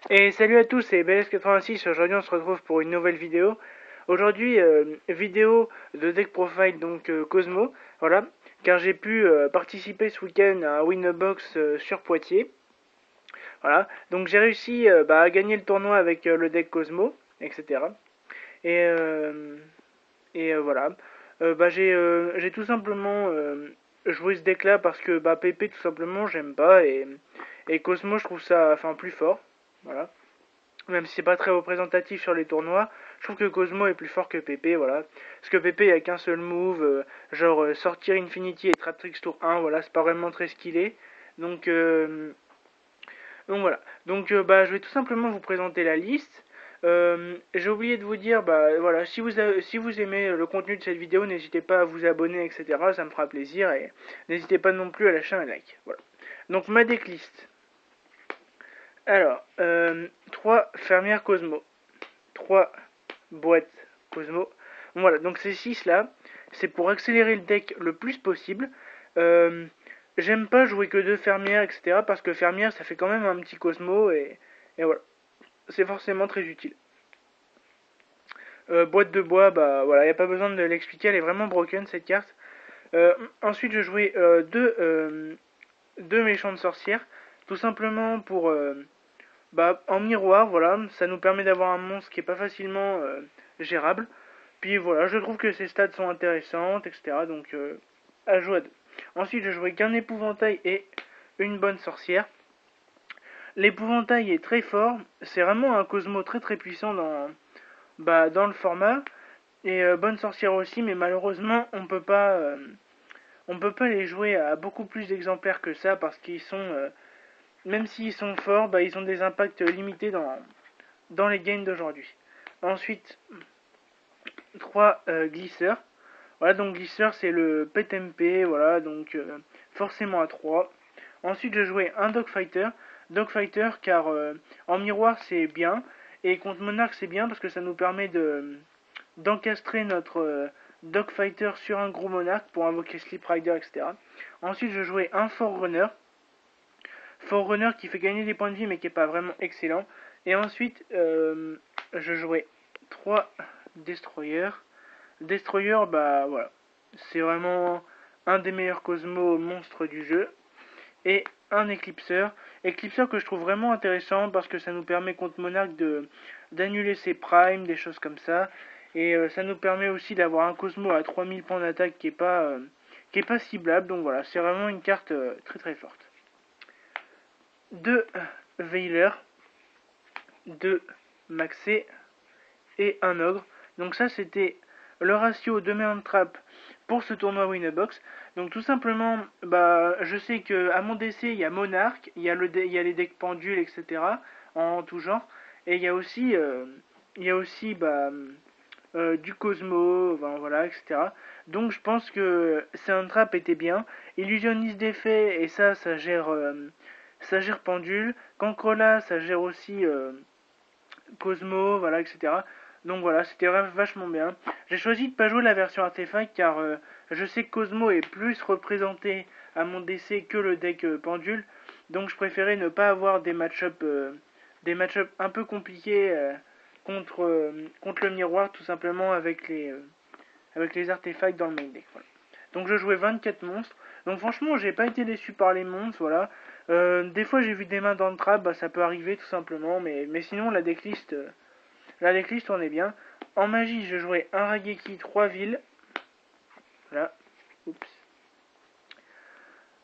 Et salut à tous, c'est BLS86, aujourd'hui on se retrouve pour une nouvelle vidéo. Aujourd'hui, vidéo de deck profile, donc Cosmo, voilà, car j'ai pu participer ce week-end à un Winbox sur Poitiers. Voilà, donc j'ai réussi à gagner le tournoi avec le deck Cosmo, etc. Et, euh, voilà, j'ai tout simplement joué ce deck là parce que PP tout simplement j'aime pas et Cosmo je trouve ça enfin plus fort. Voilà. Même si c'est pas très représentatif sur les tournois, je trouve que Cosmo est plus fort que PP, voilà. Parce que PP, il n'y a qu'un seul move, sortir Infinity et Traptrix tour 1, voilà, c'est pas vraiment très skillé. Donc, euh, donc voilà. Je vais tout simplement vous présenter la liste. J'ai oublié de vous dire, voilà, si vous aimez le contenu de cette vidéo, n'hésitez pas à vous abonner, etc. Ça me fera plaisir et n'hésitez pas non plus à lâcher un like. Voilà. Donc ma decklist. Alors, 3 fermières Cosmo. 3 boîtes Cosmo. Voilà, donc ces 6 là, c'est pour accélérer le deck le plus possible. Euh, J'aime pas jouer que 2 fermières, etc. Parce que fermière, ça fait quand même un petit Cosmo et voilà. C'est forcément très utile. Boîte de bois, bah voilà, y a pas besoin de l'expliquer, elle est vraiment broken cette carte. Ensuite, je jouais deux méchantes sorcières, tout simplement pour en miroir, voilà, ça nous permet d'avoir un monstre qui est pas facilement gérable. Puis voilà, je trouve que ses stats sont intéressantes, etc. Donc à jouer à deux. Ensuite, je jouais qu'un épouvantail et une bonne sorcière. L'épouvantail est très fort, c'est vraiment un Cosmo très très puissant dans le format. Et bonne sorcière aussi, mais malheureusement on peut pas les jouer à beaucoup plus d'exemplaires que ça parce qu'ils sont même s'ils sont forts, ils ont des impacts limités dans les games d'aujourd'hui. Ensuite, 3 glisseurs. Voilà, donc glisseur c'est le PTMP, voilà, donc forcément à 3. Ensuite, je jouais un Dogfighter. Dogfighter car en miroir c'est bien, et contre Monarch c'est bien parce que ça nous permet d'encastrer notre Dogfighter sur un gros Monarch pour invoquer Sleep Rider, etc. Ensuite, je jouais un Forerunner. Forerunner qui fait gagner des points de vie mais qui est pas vraiment excellent. Et ensuite, je jouais 3 Destroyers. Destroyer, bah voilà, c'est vraiment un des meilleurs Cosmos monstres du jeu. Et un Eclipseur. Eclipseur que je trouve vraiment intéressant parce que ça nous permet contre Monarch d'annuler ses primes, des choses comme ça. Et ça nous permet aussi d'avoir un Cosmo à 3000 points d'attaque qui est pas ciblable. Donc voilà, c'est vraiment une carte très très forte. 2 Veiler, 2 Maxé et un Ogre. Donc ça c'était le ratio de main trap pour ce tournoi Winnerbox. Donc tout simplement, je sais que à mon DC il y a Monarch, il y a les decks pendules, etc. en tout genre, et il y a aussi du Cosmo, enfin, voilà, etc. Donc je pense que Soundtrap était bien. Illusionniste d'effet, et ça gère Pendule. Cancrola, ça gère aussi Cosmo, voilà, etc. Donc voilà, c'était vachement bien. J'ai choisi de pas jouer la version artefact car je sais que Cosmo est plus représenté à mon DC que le deck Pendule. Donc je préférais ne pas avoir des match-up un peu compliqués contre le miroir tout simplement avec les artefacts dans le main deck. Voilà. Donc je jouais 24 monstres. Donc franchement, j'ai pas été déçu par les monstres, voilà. Des fois j'ai vu des mains dans le trap, ça peut arriver tout simplement, mais sinon la decklist on est bien. En magie, je jouais un Rageki, 3 villes. Voilà. Oups.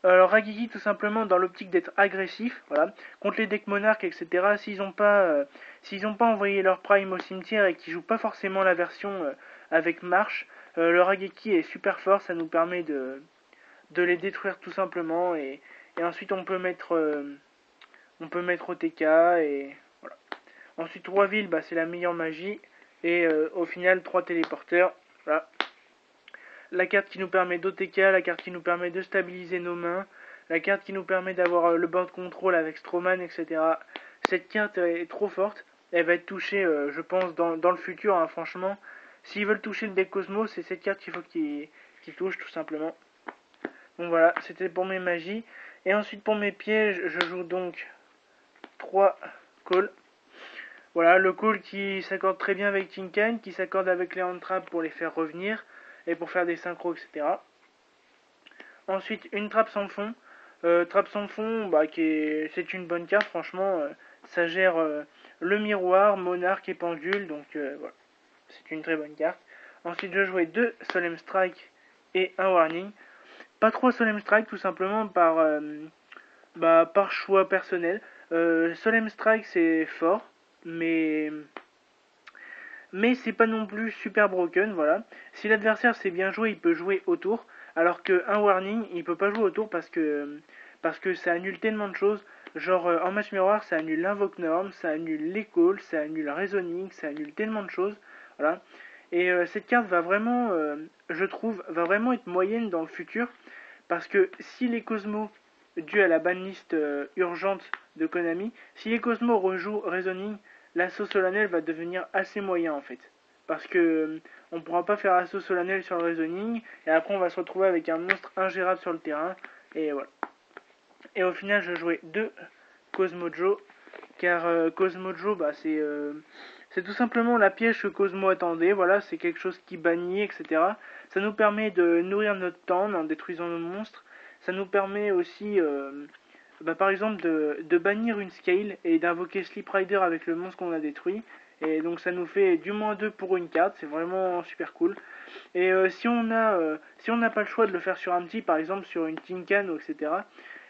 Alors Rageki tout simplement dans l'optique d'être agressif, voilà, contre les decks monarques, etc. S'ils ont pas envoyé leur prime au cimetière et qu'ils jouent pas forcément la version avec marche, le Rageki est super fort, ça nous permet de les détruire tout simplement et ensuite on peut mettre OTK et voilà. Ensuite 3 villes, c'est la meilleure magie et au final 3 téléporteurs, voilà. La carte qui nous permet d'OTK, la carte qui nous permet de stabiliser nos mains, la carte qui nous permet d'avoir le board control avec Stroman, etc. Cette carte est trop forte, elle va être touchée, je pense, dans le futur, hein, franchement. S'ils veulent toucher le deck Cosmos, c'est cette carte qu'il faut qu'ils touchent, tout simplement. Donc voilà, c'était pour mes magies. Et ensuite pour mes pièges, je joue donc 3 calls. Voilà, le call qui s'accorde très bien avec Tinkan, qui s'accorde avec les hand traps pour les faire revenir et pour faire des synchros, etc. Ensuite, une trappe sans fond. Trappe sans fond, bah, c'est une bonne carte, franchement. Ça gère le miroir, monarque et pendule, donc voilà, c'est une très bonne carte. Ensuite, je jouais 2 Solemn Strike et un Warning. Pas 3 Solemn Strike, tout simplement par choix personnel. Solemn Strike, c'est fort, mais c'est pas non plus super broken, voilà. Si l'adversaire sait bien jouer, il peut jouer autour, alors qu'un warning, il peut pas jouer autour parce que ça annule tellement de choses. Genre en match miroir, ça annule l'invoke norm, ça annule les calls, ça annule le reasoning, ça annule tellement de choses, voilà. Et cette carte va vraiment, je trouve, va vraiment être moyenne dans le futur, parce que si les Cosmos, dû à la banlist urgente de Konami, si les Cosmos rejouent Reasoning, l'assaut solennel va devenir assez moyen en fait. Parce que on pourra pas faire assaut solennel sur le Reasoning, et après on va se retrouver avec un monstre ingérable sur le terrain, et voilà. Et au final, je jouais 2 Cosmojo, car Cosmojo, bah, c'est tout simplement la piège que Cosmo attendait, voilà, c'est quelque chose qui bannit, etc. Ça nous permet de nourrir notre temps en détruisant nos monstres, ça nous permet aussi, par exemple, de bannir une scale et d'invoquer Sleep Rider avec le monstre qu'on a détruit, et donc ça nous fait du -2 pour une carte, c'est vraiment super cool. Et si on n'a pas le choix de le faire sur un petit, par exemple sur une Tinkan, etc.,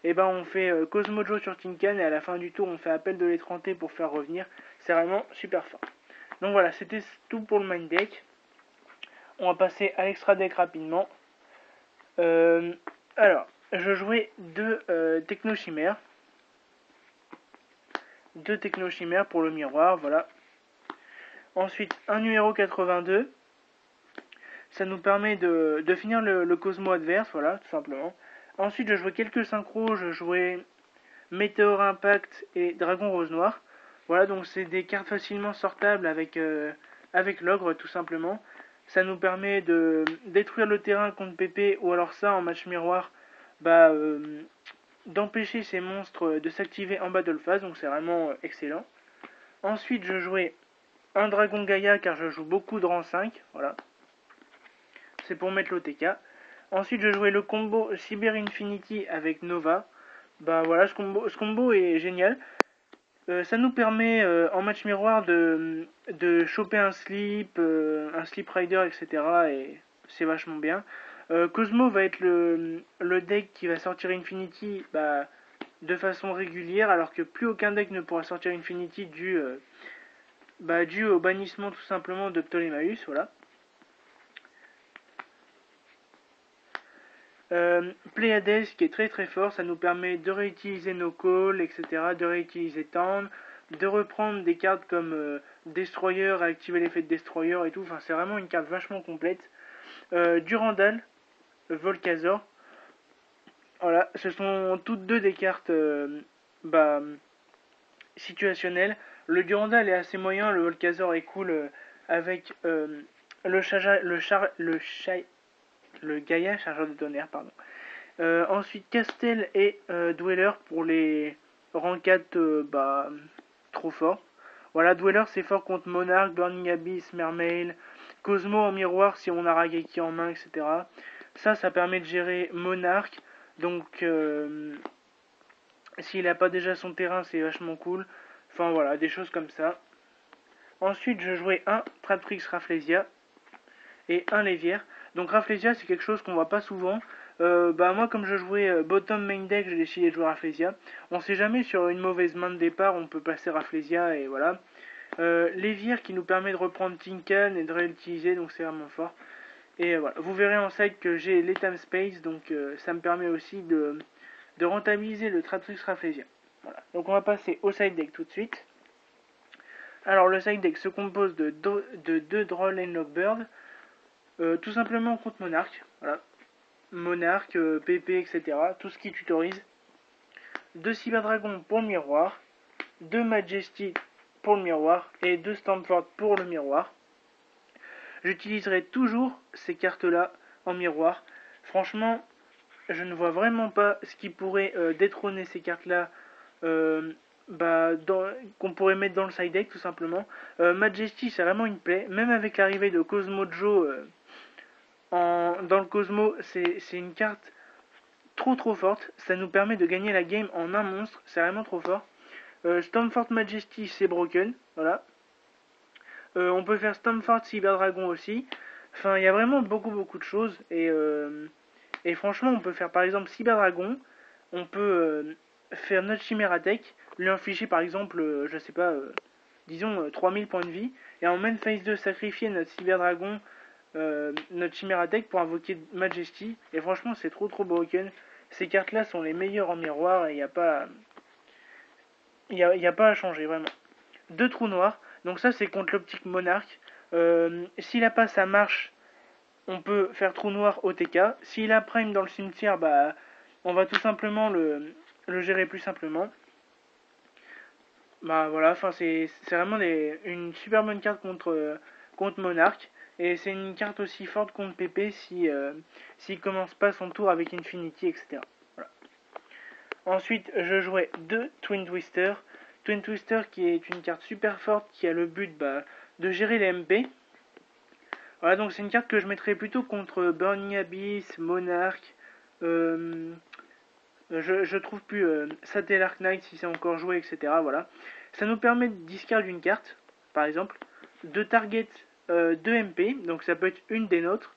et ben on fait Cosmojo sur Tinkan et à la fin du tour on fait appel de l'étranté pour faire revenir. C'est vraiment super fort. Donc voilà, c'était tout pour le main deck. On va passer à l'extra deck rapidement. Euh, alors, je jouais Techno Chimères. 2 Techno Chimères pour le miroir, voilà. Ensuite, un numéro 82. Ça nous permet de finir le Cosmo adverse, voilà, tout simplement. Ensuite, je jouais quelques synchros, je jouais Météore Impact et Dragon Rose Noir. Voilà, donc c'est des cartes facilement sortables avec l'ogre, tout simplement. Ça nous permet de détruire le terrain contre PP, ou alors ça, en match miroir, d'empêcher ces monstres de s'activer en battle phase, donc c'est vraiment excellent. Ensuite, je jouais un Dragon Gaïa, car je joue beaucoup de rang 5, voilà. C'est pour mettre l'OTK. Ensuite, je jouais le combo Cyber Infinity avec Nova. Bah voilà, ce combo est génial. Ça nous permet en match miroir de choper un Sleep Rider, etc. Et c'est vachement bien. Cosmo va être le deck qui va sortir Infinity de façon régulière, alors que plus aucun deck ne pourra sortir Infinity dû au bannissement tout simplement de Ptolémaeus. Voilà. Pleiades qui est très très fort, ça nous permet de réutiliser nos calls, etc., de réutiliser Town, de reprendre des cartes comme Destroyer, activer l'effet de Destroyer et tout, enfin c'est vraiment une carte vachement complète. Durandal, Volcazor, voilà, ce sont toutes deux des cartes situationnelles. Le Durandal est assez moyen, le Volcazor est cool avec le Gaïa, chargeur de tonnerre, pardon. Ensuite, Castel et Dweller pour les rangs 4 trop forts. Voilà, Dweller c'est fort contre Monarch, Burning Abyss, Mermail, Cosmo en miroir si on a Rageki en main, etc. Ça permet de gérer Monarch. Donc, s'il n'a pas déjà son terrain, c'est vachement cool. Enfin voilà, des choses comme ça. Ensuite, je jouais un Traptrix Rafflesia et un Lévière. Donc Rafflesia, c'est quelque chose qu'on voit pas souvent. Moi, comme je jouais bottom main deck, j'ai décidé de jouer Rafflesia. On sait jamais, sur une mauvaise main de départ, on peut passer Rafflesia et voilà. Lévière qui nous permet de reprendre Tinkan et de réutiliser, donc c'est vraiment fort. Et voilà, vous verrez en side que j'ai l'Etam Space, donc ça me permet aussi de rentabiliser le Traptrix Rafflesia. Voilà. Donc on va passer au side deck tout de suite. Alors le side deck se compose de 2 Droll and Lockbird, tout simplement contre Monarch. Voilà. Monarch, PP, etc. Tout ce qui tutorise. 2 Cyberdragon pour le miroir. 2 Majesty pour le miroir. Et 2 Stanford pour le miroir. J'utiliserai toujours ces cartes-là en miroir. Franchement, je ne vois vraiment pas ce qui pourrait détrôner ces cartes-là qu'on pourrait mettre dans le side deck tout simplement. Majesty c'est vraiment une plaie, même avec l'arrivée de Cosmo Joe dans le Cosmo, c'est une carte trop forte, ça nous permet de gagner la game en un monstre, c'est vraiment trop fort. Stormfort Majesty c'est broken, voilà. On peut faire Stormfort Cyber Dragon aussi. Enfin, il y a vraiment beaucoup de choses. Et franchement, on peut faire par exemple Cyber Dragon. On peut faire notre Chimera Tech. Lui infliger par exemple, je sais pas, disons 3000 points de vie. Et en main phase 2, sacrifier notre Cyber Dragon, notre Chimera Tech pour invoquer Majesty. Et franchement, c'est trop broken. Ces cartes là sont les meilleures en miroir et il n'y a pas. Y a pas à changer vraiment. Deux trous noirs. Donc ça c'est contre l'optique monarque. Si la passe ça marche, on peut faire trou noir OTK. S'il a prime dans le cimetière, bah on va tout simplement le gérer plus simplement. Bah voilà, enfin c'est vraiment une super bonne carte contre monarque. Et c'est une carte aussi forte contre PP s'il commence pas son tour avec Infinity, etc. Voilà. Ensuite, je jouais deux Twin Twister. Twin Twister qui est une carte super forte qui a le but de gérer les MP. Voilà, donc c'est une carte que je mettrais plutôt contre Burning Abyss, Monarch, je trouve plus Satellite Knight si c'est encore joué, etc. Voilà. Ça nous permet de discard une carte, par exemple, de target 2 MP, donc ça peut être une des nôtres.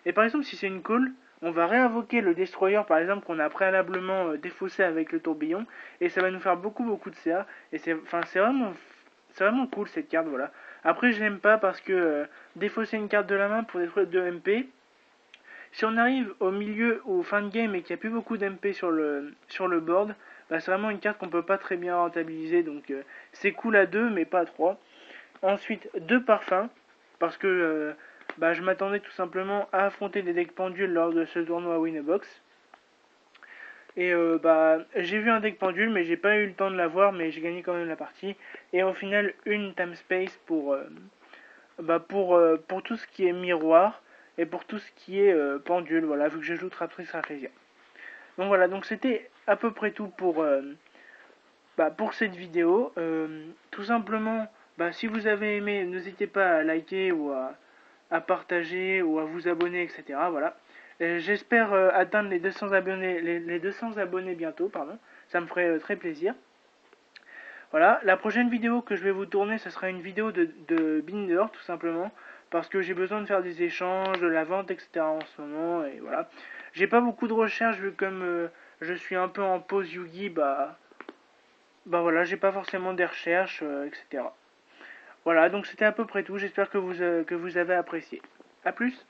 Et par exemple, si c'est une call, on va réinvoquer le Destroyer, par exemple, qu'on a préalablement défaussé avec le tourbillon, et ça va nous faire beaucoup de CA. Et c'est vraiment cool cette carte, voilà. Après, je l'aime pas parce que défausser une carte de la main pour détruire 2 MP, si on arrive au milieu ou fin de game et qu'il n'y a plus beaucoup d'MP sur le board, bah c'est vraiment une carte qu'on peut pas très bien rentabiliser, donc c'est cool à 2 mais pas à 3. Ensuite, 2 parfums, parce que je m'attendais tout simplement à affronter des decks pendules lors de ce tournoi Winnerbox. Et j'ai vu un deck pendule, mais j'ai pas eu le temps de l'avoir, mais j'ai gagné quand même la partie. Et au final, une time space pour tout ce qui est miroir et pour tout ce qui est pendule, voilà, vu que je joue Traptrice Rafflesia. Donc voilà, donc c'était à peu près tout pour cette vidéo. Tout simplement, si vous avez aimé, n'hésitez pas à liker ou à partager ou à vous abonner, etc. Voilà. J'espère atteindre les 200 abonnés, les 200 abonnés bientôt, pardon. Ça me ferait très plaisir. Voilà, la prochaine vidéo que je vais vous tourner, ce sera une vidéo de Binder, tout simplement, parce que j'ai besoin de faire des échanges, de la vente, etc. en ce moment, et voilà. J'ai pas beaucoup de recherches, vu comme je suis un peu en pause Yugi, voilà, j'ai pas forcément des recherches, etc. Voilà, donc c'était à peu près tout, j'espère que vous avez apprécié. A plus.